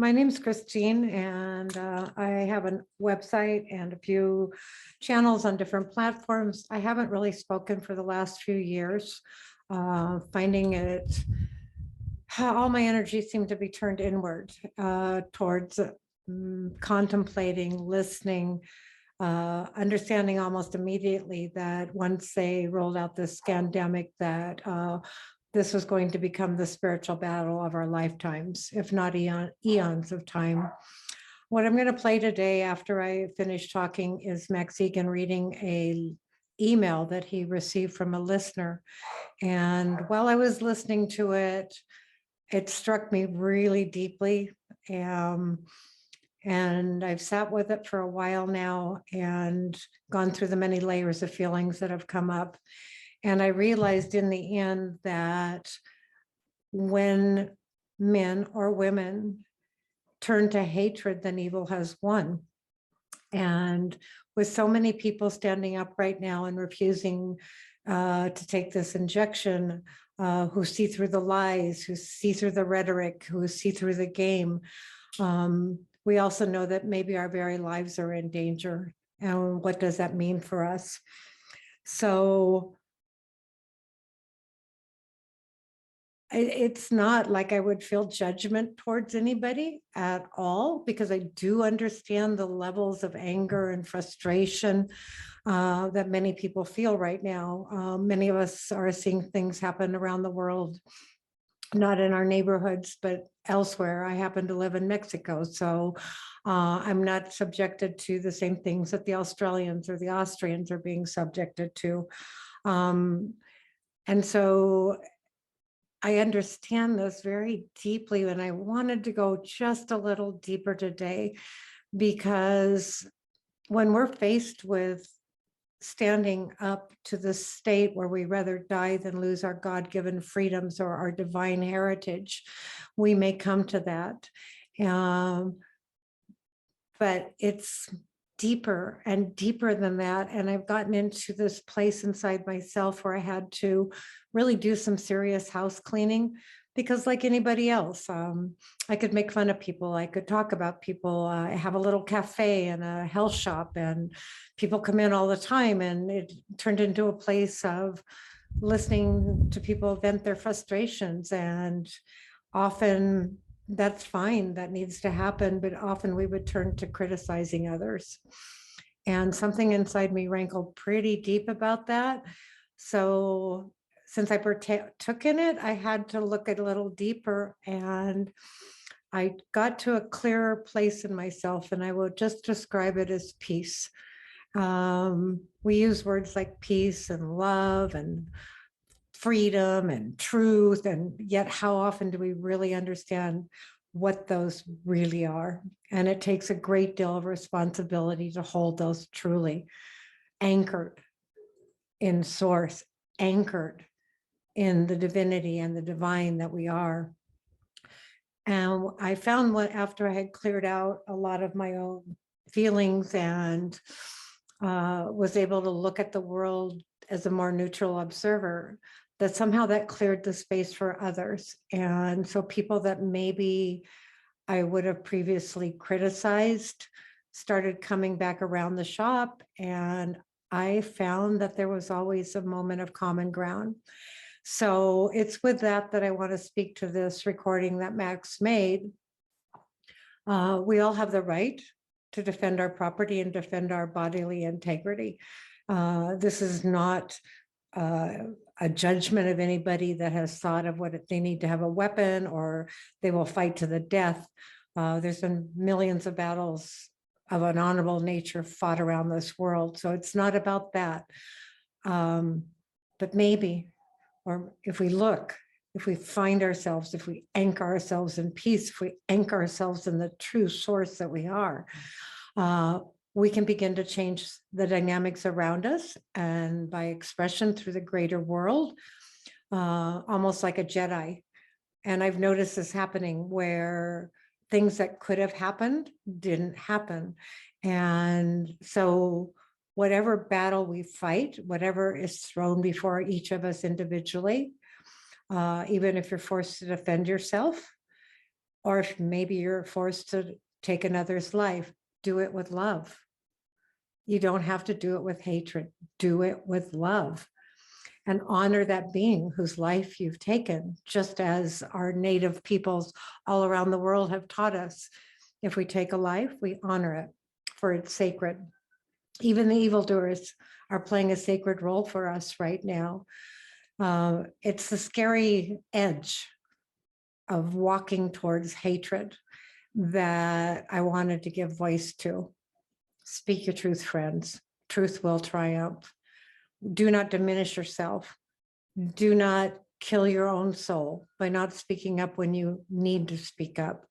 My name's Christine, and I have a website and a few channels on different platforms. I haven't really spoken for the last few years, finding it, all my energy seemed to be turned inward towards contemplating, listening, understanding almost immediately that once they rolled out this pandemic, that this was going to become the spiritual battle of our lifetimes, if not eons of time. What I'm going to play today after I finish talking is Max Igan reading a email that he received from a listener. And while I was listening to it, it struck me really deeply. And I've sat with it for a while now and gone through the many layers of feelings that have come up. And I realized in the end that when men or women turn to hatred, then evil has won. And with so many people standing up right now and refusing to take this injection, who see through the lies, who see through the rhetoric, who see through the game, we also know that maybe our very lives are in danger. And what does that mean for us? So it's not like I would feel judgment towards anybody at all, because I do understand the levels of anger and frustration that many people feel right now. Many of us are seeing things happen around the world, not in our neighborhoods, but elsewhere. I happen to live in Mexico, so I'm not subjected to the same things that the Australians or the Austrians are being subjected to. And so I understand this very deeply, and I wanted to go just a little deeper today, because when we're faced with standing up to the state where we rather die than lose our God-given freedoms or our divine heritage, we may come to that. But it's deeper and deeper than that. And I've gotten into this place inside myself where I had to really do some serious house cleaning, because like anybody else, I could make fun of people. I could talk about people. I have a little cafe and a health shop, and people come in all the time, and it turned into a place of listening to people vent their frustrations. And often that's fine, that needs to happen, but often we would turn to criticizing others. And something inside me rankled pretty deep about that. So since I partook in it, I had to look a little deeper, and I got to a clearer place in myself, and I will just describe it as peace. We use words like peace and love and freedom and truth, and yet how often do we really understand what those really are? And it takes a great deal of responsibility to hold those truly anchored in source, anchored in the divinity and the divine that we are. And I found after I had cleared out a lot of my own feelings and was able to look at the world as a more neutral observer, that somehow that cleared the space for others. And so people that maybe I would have previously criticized started coming back around the shop, and I found that there was always a moment of common ground. So it's with that I want to speak to this recording that Max made. We all have the right to defend our property and defend our bodily integrity. This is not a judgment of anybody that has thought of what they need to have a weapon or they will fight to the death. There's been millions of battles of an honorable nature fought around this world. So it's not about that. But maybe, or if we look, if we find ourselves, if we anchor ourselves in peace, if we anchor ourselves in the true source that we are, we can begin to change the dynamics around us, and by expression through the greater world, almost like a Jedi. And I've noticed this happening where things that could have happened didn't happen. And so whatever battle we fight, whatever is thrown before each of us individually, even if you're forced to defend yourself, Or if maybe you're forced to take another's life, do it with love. You don't have to do it with hatred. Do it with love and honor that being whose life you've taken, just as our native peoples all around the world have taught us. If we take a life, we honor it, for it's sacred. Even the evildoers are playing a sacred role for us right now. It's the scary edge of walking towards hatred that I wanted to give voice to. Speak your truth, friends. Truth will triumph. Do not diminish yourself. Do not kill your own soul by not speaking up when you need to speak up.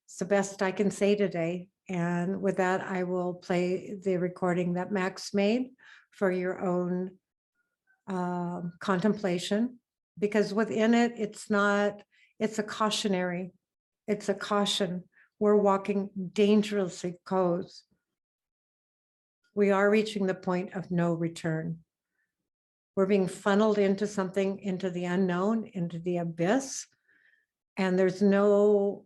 It's the best I can say today. And with that, I will play the recording that Max made for your own contemplation, because within it, it's a cautionary, it's a caution. We're walking dangerously close. We are reaching the point of no return. We're being funneled into something, into the unknown, into the abyss. And there's no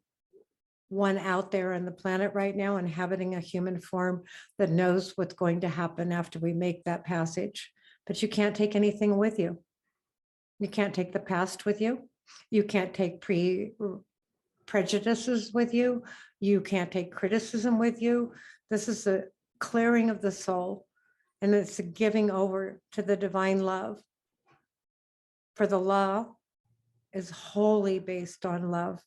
one out there on the planet right now inhabiting a human form that knows what's going to happen after we make that passage. But you can't take anything with you. You can't take the past with you. You can't take prejudices with you. You can't take criticism with you. This is a clearing of the soul, and it's a giving over to the divine love. For the law is wholly based on love.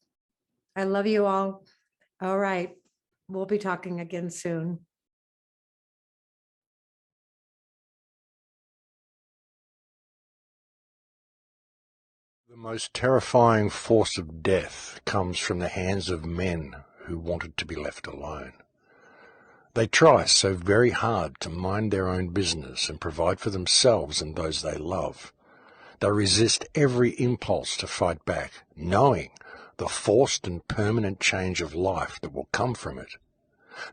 I love you all. All right. We'll be talking again soon. The most terrifying force of death comes from the hands of men who wanted to be left alone. They try so very hard to mind their own business and provide for themselves and those they love. They resist every impulse to fight back, knowing the forced and permanent change of life that will come from it.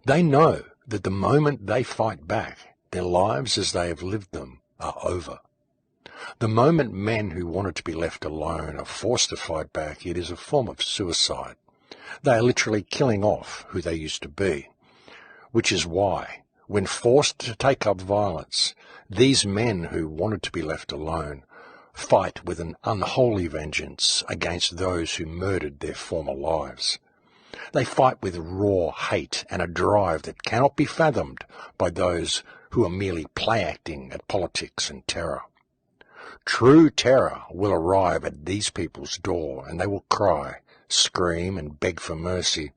They know that the moment they fight back, their lives as they have lived them are over. The moment men who wanted to be left alone are forced to fight back, it is a form of suicide. They are literally killing off who they used to be, which is why, when forced to take up violence, these men who wanted to be left alone fight with an unholy vengeance against those who murdered their former lives. They fight with raw hate and a drive that cannot be fathomed by those who are merely play-acting at politics and terror. True terror will arrive at these people's door, and they will cry, scream, and beg for mercy,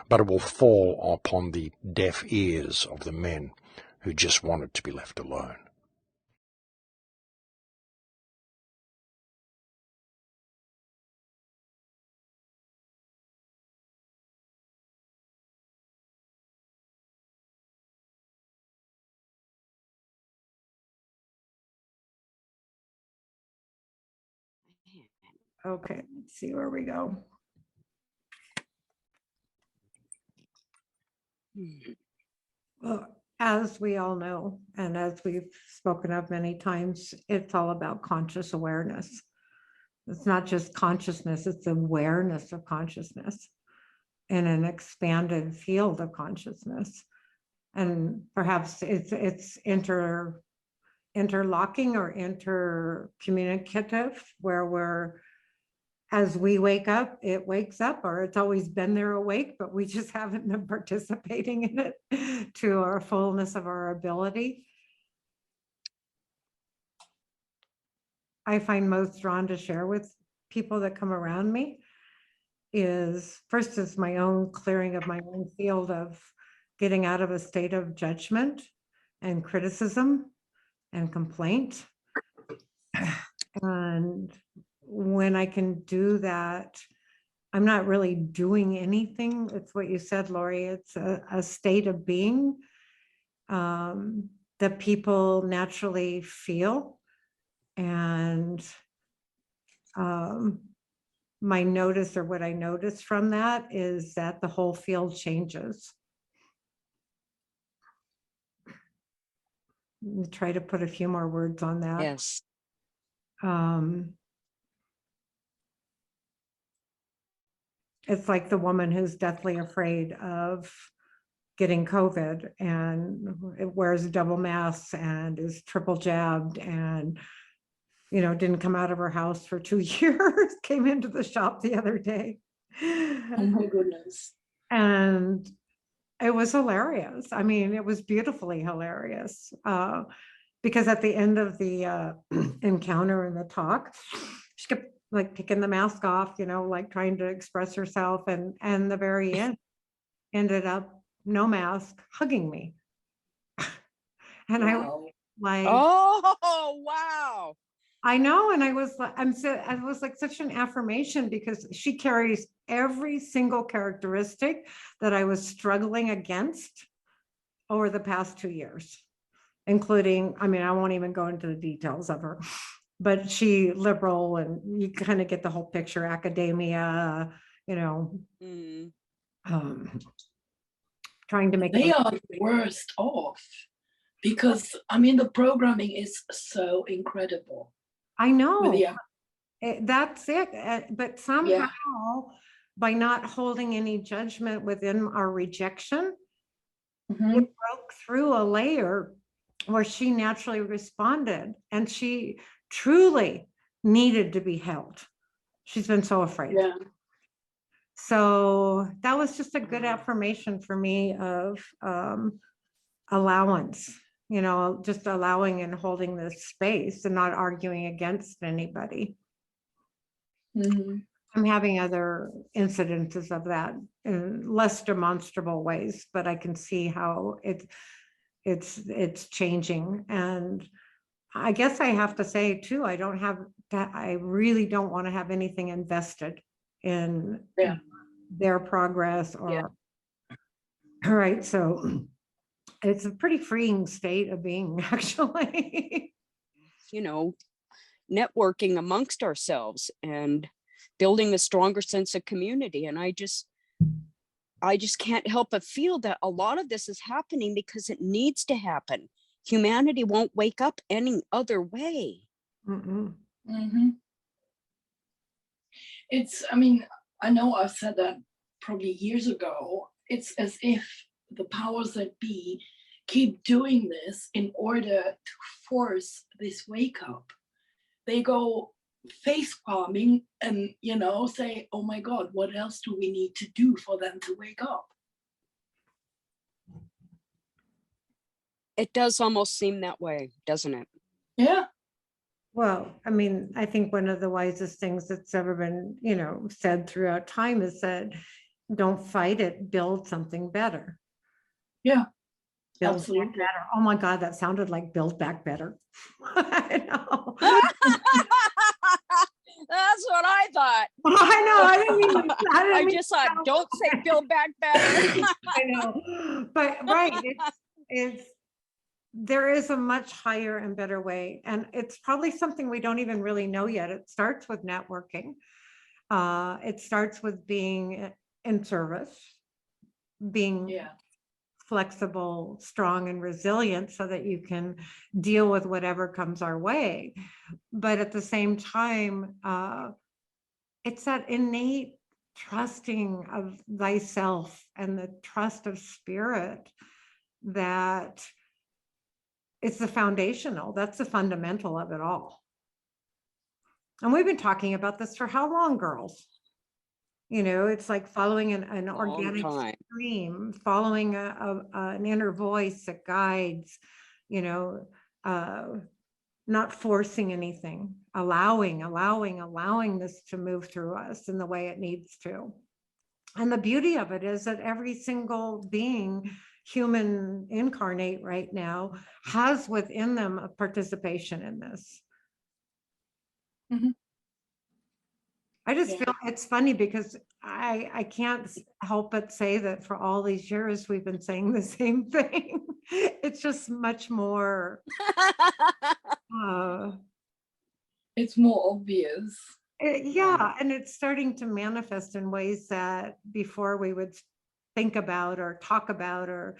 but it will fall upon the deaf ears of the men who just wanted to be left alone. Okay, let's see where we go. Well, as we all know, and as we've spoken of many times, it's all about conscious awareness. It's not just consciousness, it's awareness of consciousness in an expanded field of consciousness. And perhaps it's interlocking or intercommunicative, where as we wake up, it wakes up, or it's always been there awake, but we just haven't been participating in it to our fullness of our ability. I find most drawn to share with people that come around me is first is my own clearing of my own field of getting out of a state of judgment and criticism and complaint. And when I can do that, I'm not really doing anything. It's what you said, Laurie. It's a state of being that people naturally feel. And my notice, or what I notice from that, is that the whole field changes. Try to put a few more words on that. Yes. it's like the woman who's deathly afraid of getting COVID and it wears double masks and is triple jabbed and, you know, didn't come out of her house for 2 years, came into the shop the other day. Oh my goodness. And it was hilarious. I mean, it was beautifully hilarious. Because at the end of the encounter and the talk, she kept like picking the mask off, you know, like trying to express herself. And the very end ended up no mask, hugging me. And I was Wow. like, Oh, wow. I know. And I was like, I was like such an affirmation because she carries every single characteristic that I was struggling against over the past 2 years, including, I mean, I won't even go into the details of her, but she liberal and you kind of get the whole picture, academia, you know, Mm. trying to make They it. are the worst off because I mean the programming is so incredible. I know. With That's it. But somehow, by not holding any judgment within our rejection, Mhm. it broke through a layer where she naturally responded and she truly needed to be held. She's been so afraid. Yeah. So that was just a good affirmation for me of allowance, you know, just allowing and holding this space and not arguing against anybody. Mhm. I'm having other incidences of that in less demonstrable ways, but I can see how it's changing. And I guess I have to say too, I don't have that. I really don't want to have anything invested in Yeah. their progress or, all right. So it's a pretty freeing state of being actually. You know, networking amongst ourselves and building a stronger sense of community. And I just can't help but feel that a lot of this is happening because it needs to happen. Humanity won't wake up any other way. Mm-mm. Mhm. It's, I mean, I know I've said that probably years ago. It's as if the powers that be keep doing this in order to force this wake up. They go face palming and, you know, say, oh my God, what else do we need to do for them to wake up? It does almost seem that way, doesn't it? Yeah. Well, I mean, I think one of the wisest things that's ever been, you know, said throughout time is that don't fight it, build something better. Yeah. Build Absolutely. back better. Oh my God, that sounded like build back better. I know. That's what I thought. I know. I didn't mean. I just thought, don't say build back better. I know, but right, it's there is a much higher and better way, and it's probably something we don't even really know yet. It starts with networking. It starts with being in service, being flexible, strong, and resilient so that you can deal with whatever comes our way. But at the same time, it's that innate trusting of thyself and the trust of spirit that it's the foundational, that's the fundamental of it all. And we've been talking about this for how long, girls? You know, it's like following an organic stream, following an inner voice that guides, you know, not forcing anything, allowing this to move through us in the way it needs to. And the beauty of it is that every single being, human incarnate right now, has within them a participation in this. Mhm. I just feel it's funny because I can't help but say that for all these years we've been saying the same thing. It's just much more it's more obvious. Yeah, and it's starting to manifest in ways that before we would think about or talk about, or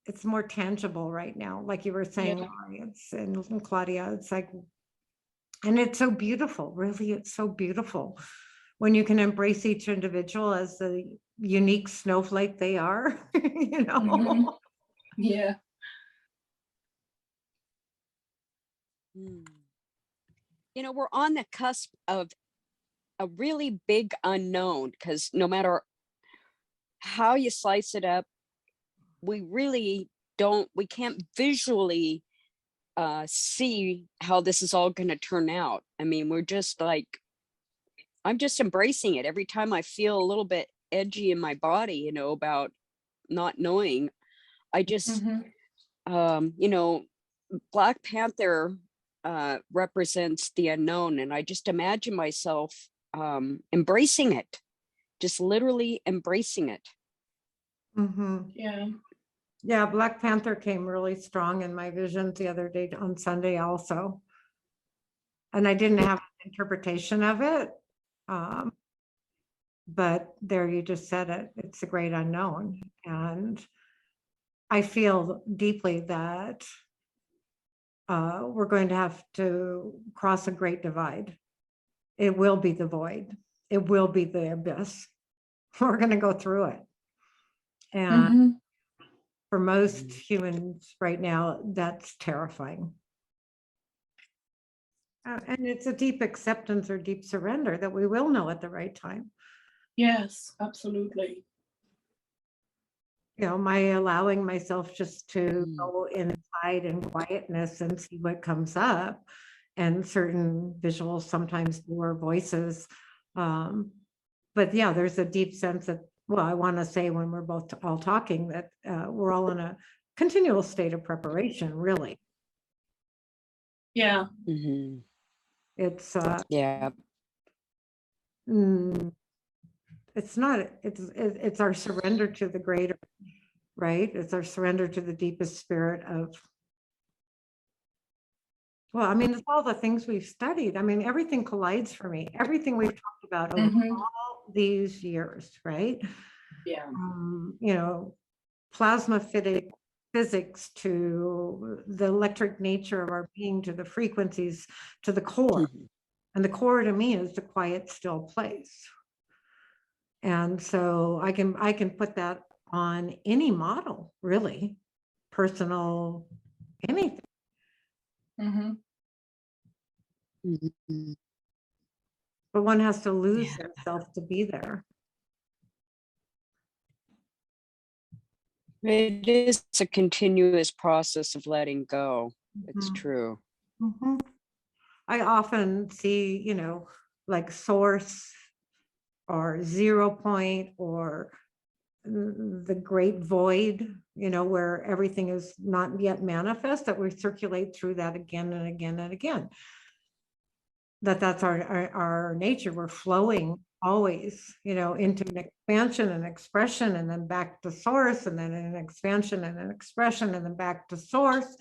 it's more tangible right now. Like you were saying, Laurie, it's and Claudia, it's like And it's so beautiful, really, it's so beautiful when you can embrace each individual as the unique snowflake they are, you know? Mhm. Yeah. Mm. You know, we're on the cusp of a really big unknown because no matter how you slice it up, we really we can't visually see how this is all going to turn out. I mean, we're just like, I'm just embracing it every time I feel a little bit edgy in my body, you know, about not knowing. I just, Mhm. you know, Black Panther represents the unknown, and I just imagine myself embracing it, just literally embracing it. Mhm. Yeah. Yeah, Black Panther came really strong in my visions the other day on Sunday also. And I didn't have an interpretation of it. But there you just said it. It's a great unknown. And I feel deeply that we're going to have to cross a great divide. It will be the void. It will be the abyss. We're going to go through it. And Mhm. for most humans right now, that's terrifying. And it's a deep acceptance or deep surrender that we will know at the right time. Yes, absolutely. You know, my allowing myself just to Mm. go inside in quietness and see what comes up, and certain visuals, sometimes more voices. But yeah, there's a deep sense that, well, I want to say when we're both all talking that we're all in a continual state of preparation, really. Yeah. Mhm. It's Yeah. mm, it's not, it's our surrender to the greater, right? It's our surrender to the deepest spirit of, well, I mean, it's all the things we've studied. I mean, everything collides for me. Everything we've talked about over Mhm. all these years, right? Yeah. You know, plasma physics to the electric nature of our being, to the frequencies, to the core. Mhm. And the core to me is the quiet, still place. And so I can put that on any model, really, personal, anything. Mhm. Mhm. But one has to lose Yeah. themselves to be there. It is a continuous process of letting go. It's Mhm. true. Mhm. I often see, you know, like source or 0 point or the great void, you know, where everything is not yet manifest, that we circulate through that again and again and again. That's our nature. We're flowing always, you know, into an expansion and expression, and then back to source, and then an expansion and an expression, and then back to source.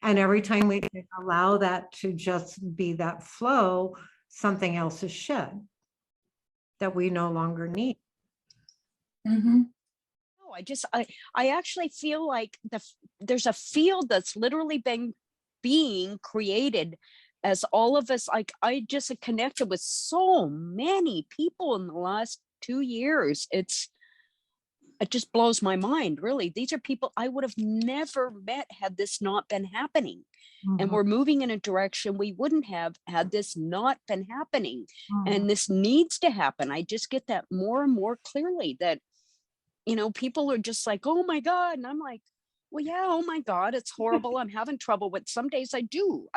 And every time we allow that to just be that flow, something else is shed that we no longer need. Mhm. No, I actually feel like there's a field that's literally been being created as all of us, like I just connected with so many people in the last 2 years. It just blows my mind, really. These are people I would have never met had this not been happening. And Mhm, we're moving in a direction we wouldn't have had this not been happening. mhm, And this needs to happen. I just get that more and more clearly that, you know, people are just like, oh my God. And I'm like, well, yeah, oh my God, it's horrible. I'm having trouble with some days I do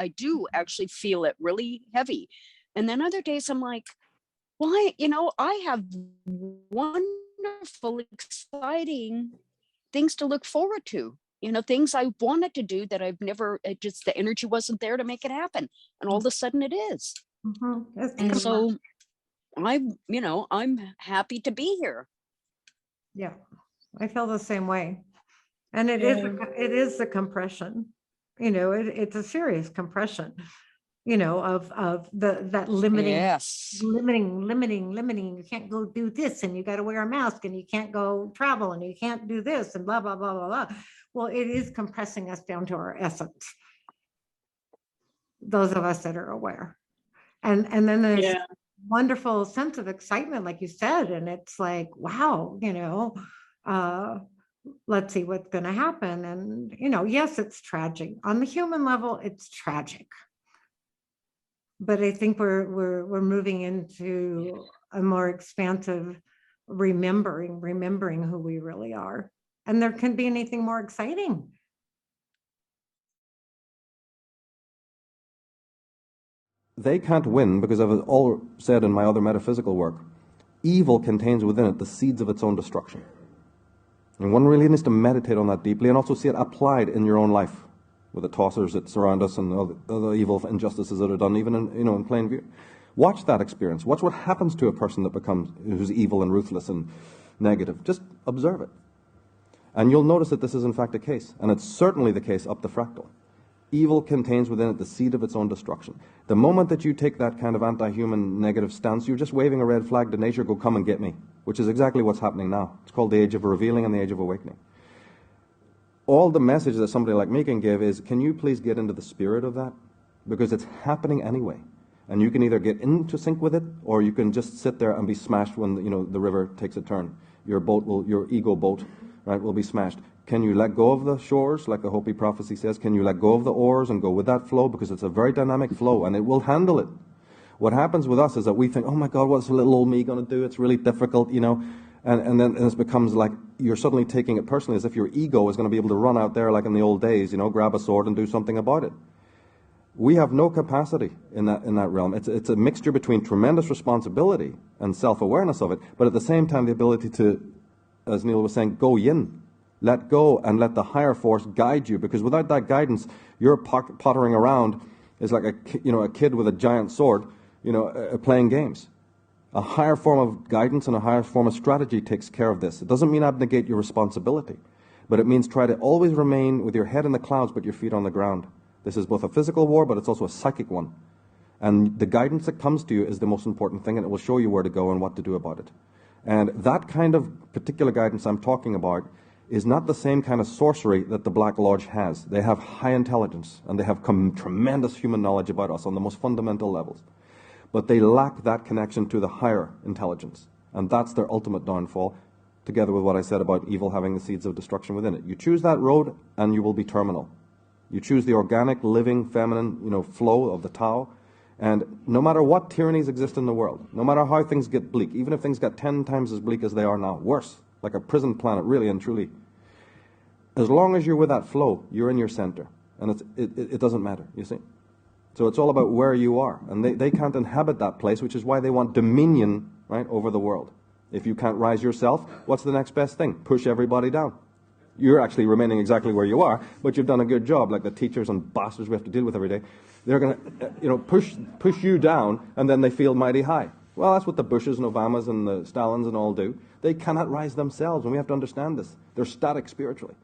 actually feel it really heavy. And then other days I'm like, why, you know, I have wonderful, exciting things to look forward to. You know, things I wanted to do that I've never, it just the energy wasn't there to make it happen. And all of a sudden it is. mhm. And so you know, I'm happy to be here. Yeah, I feel the same way. And Yeah. it is the compression, you know, it's a serious compression, you know, of that Yes. limiting. You can't go do this, and you got to wear a mask, and you can't go travel, and you can't do this, and blah, blah, blah, blah, blah. Well, it is compressing us down to our essence. Those of us that are aware. And then there's Yeah. wonderful sense of excitement, like you said, and it's like, wow, let's see what's going to happen. And, yes, it's tragic. On the human level, it's tragic. But I think we're moving into a more expansive remembering who we really are. And there can be anything more exciting. They can't win because, I've all said in my other metaphysical work, evil contains within it the seeds of its own destruction. And one really needs to meditate on that deeply and also see it applied in your own life with the tossers that surround us and other evil injustices that are done even in plain view. Watch that experience. Watch what happens to a person who's evil and ruthless and negative. Just observe it. And you'll notice that this is in fact the case. And it's certainly the case up the fractal. Evil contains within it the seed of its own destruction. The moment that you take that kind of anti-human negative stance, you're just waving a red flag to nature, go come and get me, which is exactly what's happening now. It's called the age of revealing and the age of awakening. All the message that somebody like me can give is, can you please get into the spirit of that? Because it's happening anyway. And you can either get into sync with it, or you can just sit there and be smashed when the river takes a turn. Your ego boat, right, will be smashed. Can you let go of the shores, like the Hopi prophecy says? Can you let go of the oars and go with that flow? Because it's a very dynamic flow, and it will handle it. What happens with us is that we think, oh my God, what's little old me going to do? It's really difficult, And then it becomes like you're suddenly taking it personally, as if your ego is going to be able to run out there like in the old days, grab a sword and do something about it. We have no capacity in that realm. It's a mixture between tremendous responsibility and self-awareness of it, but at the same time the ability to, as Neil was saying, go yin. Let go and let the higher force guide you, because without that guidance, your pottering around is like a kid with a giant sword, playing games. A higher form of guidance and a higher form of strategy takes care of this. It doesn't mean abnegate your responsibility, but it means try to always remain with your head in the clouds but your feet on the ground. This is both a physical war, but it's also a psychic one. And the guidance that comes to you is the most important thing, and it will show you where to go and what to do about it. And that kind of particular guidance I'm talking about is not the same kind of sorcery that the Black Lodge has. They have high intelligence, and they have tremendous human knowledge about us on the most fundamental levels. But they lack that connection to the higher intelligence. And that's their ultimate downfall, together with what I said about evil having the seeds of destruction within it. You choose that road, and you will be terminal. You choose the organic, living, feminine, flow of the Tao, and no matter what tyrannies exist in the world, no matter how things get bleak, even if things get 10 times as bleak as they are now, worse, like a prison planet, really and truly, as long as you're with that flow, you're in your center, and it doesn't matter, you see. So it's all about where you are, and they can't inhabit that place, which is why they want dominion, right, over the world. If you can't rise yourself, what's the next best thing? Push everybody down. You're actually remaining exactly where you are, but you've done a good job, like the teachers and bastards we have to deal with every day. They're going to, push you down, and then they feel mighty high. Well, that's what the Bushes and Obamas and the Stalins and all do. They cannot rise themselves, and we have to understand this. They're static spiritually.